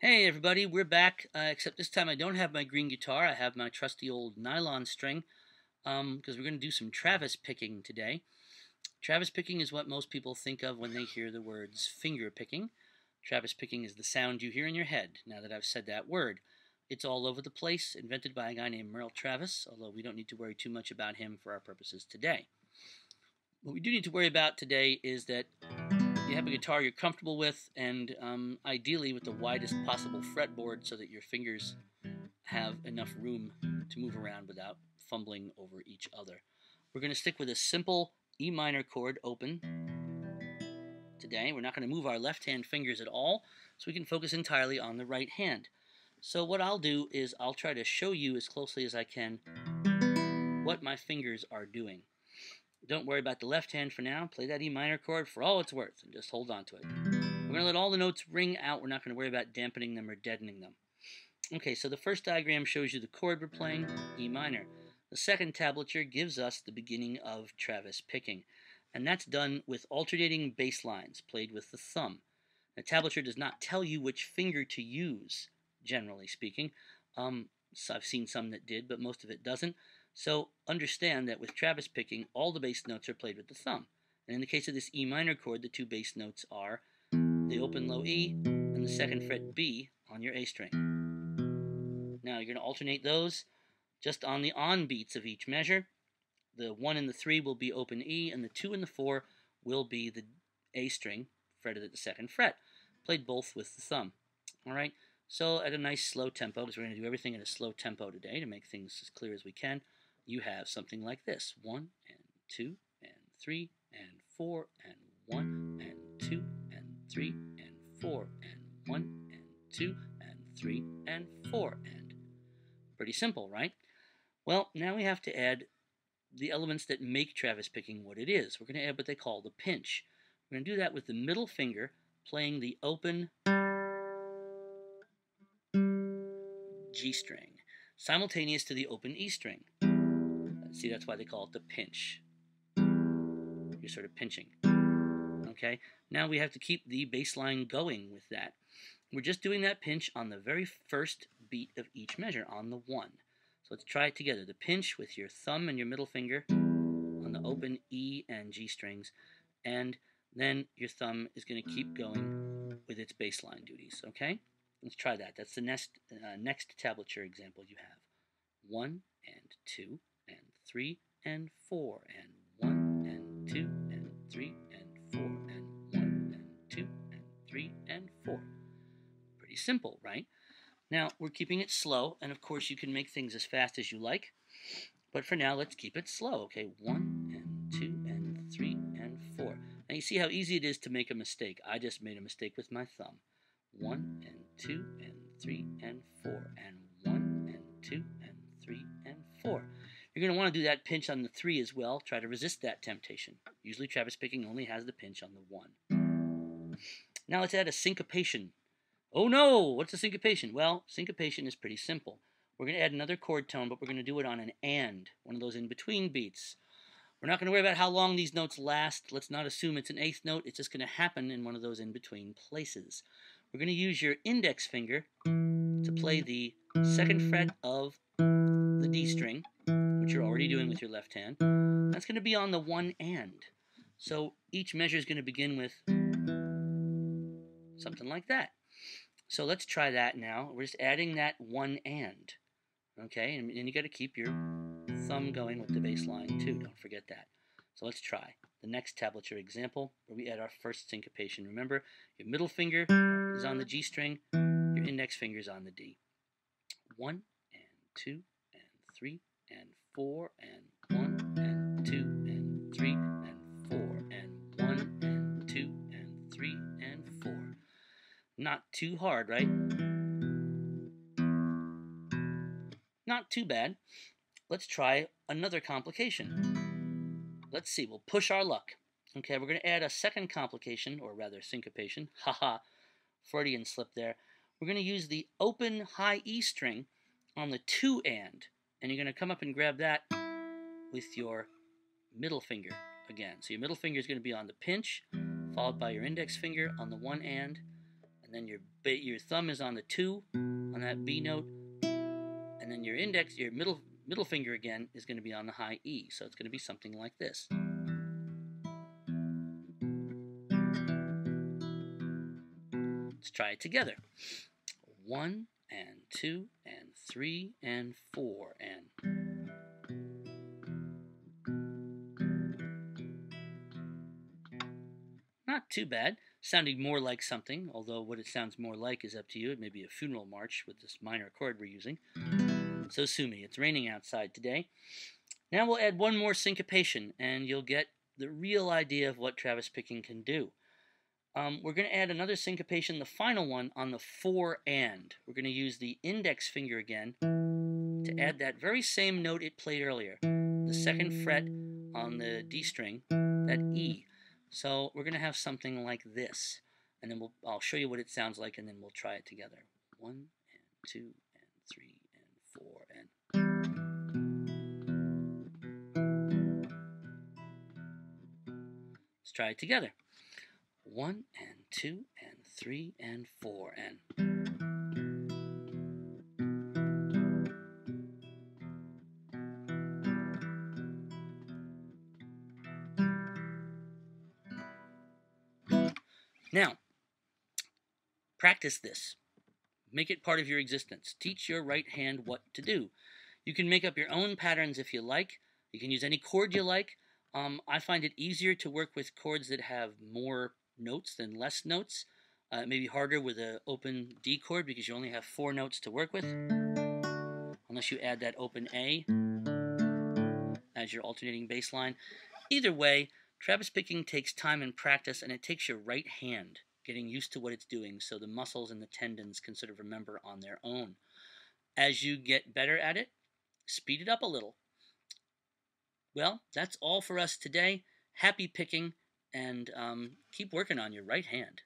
Hey everybody, we're back, except this time I don't have my green guitar. I have my trusty old nylon string, because we're going to do some Travis picking today. Travis picking is what most people think of when they hear the words finger picking. Travis picking is the sound you hear in your head, now that I've said that word. It's all over the place, invented by a guy named Merle Travis, although we don't need to worry too much about him for our purposes today. What we do need to worry about today is that you have a guitar you're comfortable with, and ideally with the widest possible fretboard so that your fingers have enough room to move around without fumbling over each other. We're going to stick with a simple E minor chord open today. We're not going to move our left hand fingers at all, so we can focus entirely on the right hand. So what I'll do is I'll try to show you as closely as I can what my fingers are doing. Don't worry about the left hand for now. Play that E minor chord for all it's worth and just hold on to it. We're going to let all the notes ring out. We're not going to worry about dampening them or deadening them. Okay, so the first diagram shows you the chord we're playing, E minor. The second tablature gives us the beginning of Travis picking, and that's done with alternating bass lines played with the thumb. The tablature does not tell you which finger to use, generally speaking. So I've seen some that did, but most of it doesn't. So understand that with Travis picking, all the bass notes are played with the thumb. And in the case of this E minor chord, the two bass notes are the open low E and the second fret B on your A string. Now you're going to alternate those just on the on beats of each measure. The 1 and the 3 will be open E, and the 2 and the 4 will be the A string fretted at the second fret, played both with the thumb. All right, so at a nice slow tempo, because we're going to do everything at a slow tempo today to make things as clear as we can, you have something like this: 1 and 2 and 3 and 4 and 1 and 2 and 3 and 4 and 1 and 2 and 3 and 4 and. Pretty simple, right? Well, now we have to add the elements that make Travis picking what it is. We're going to add what they call the pinch. We're going to do that with the middle finger playing the open G string, simultaneous to the open E string. See, that's why they call it the pinch. You're sort of pinching. Okay, now we have to keep the bass line going with that. We're just doing that pinch on the very first beat of each measure, on the 1. So let's try it together. The pinch with your thumb and your middle finger on the open E and G strings, and then your thumb is going to keep going with its bass line duties, okay? Let's try that. That's the next tablature example you have. 1 and 2 and 3 and 4 and 1 and 2 and 3 and 4 and 1 and 2 and 3 and 4. Pretty simple, right? Now, we're keeping it slow, and of course you can make things as fast as you like, but for now, let's keep it slow, okay? 1 and 2 and 3 and 4. Now, you see how easy it is to make a mistake. I just made a mistake with my thumb. 1 and 2 and 3 and 4 and 1 and 2 and 3 and 4. You're going to want to do that pinch on the 3 as well. Try to resist that temptation. Usually Travis picking only has the pinch on the 1. Now let's add a syncopation. Oh no, what's a syncopation? Well, syncopation is pretty simple. We're going to add another chord tone, but we're going to do it on an and, one of those in-between beats. We're not going to worry about how long these notes last. Let's not assume it's an eighth note. It's just going to happen in one of those in-between places. We're going to use your index finger to play the second fret of the D string, which you're already doing with your left hand. That's going to be on the 1 and. So each measure is going to begin with something like that. So let's try that now. We're just adding that 1 and. Okay, and you got to keep your thumb going with the bass line too. Don't forget that. So let's try the next tablature example where we add our first syncopation. Remember, your middle finger is on the G string, your index finger is on the D. 1 and 2 and 3 and 4 and 1 and 2 and 3 and 4 and 1 and 2 and 3 and 4. Not too hard, right? Not too bad. Let's try another complication. Let's see, we'll push our luck. Okay, we're going to add a second complication, or rather syncopation. Haha, Freudian slip there. We're going to use the open high E string on the 2 and you're going to come up and grab that with your middle finger again. So your middle finger is going to be on the pinch, followed by your index finger on the 1 and and then your thumb is on the 2 on that B note, and then your middle finger again is going to be on the high E. So it's going to be something like this. Let's try it together. 1 and 2 and 3 and 4 and. Not too bad. Sounding more like something, although what it sounds more like is up to you. It may be a funeral march with this minor chord we're using. So sue me. It's raining outside today. Now we'll add one more syncopation, and you'll get the real idea of what Travis picking can do. We're going to add another syncopation, the final one, on the 4 and. We're going to use the index finger again to add that very same note it played earlier, the 2nd fret on the D string, that E. So we're going to have something like this, and then I'll show you what it sounds like, and then we'll try it together. 1 and 2 and 3 and 4 and. Let's try it together. 1 and 2 and 3 and 4 and. Now, practice this. Make it part of your existence. Teach your right hand what to do. You can make up your own patterns if you like. You can use any chord you like. I find it easier to work with chords that have more notes than less notes. It may be harder with an open D chord because you only have 4 notes to work with, unless you add that open A as your alternating bass line. Either way, Travis picking takes time and practice, and it takes your right hand getting used to what it's doing so the muscles and the tendons can sort of remember on their own. As you get better at it, speed it up a little. Well, that's all for us today. Happy picking, and keep working on your right hand.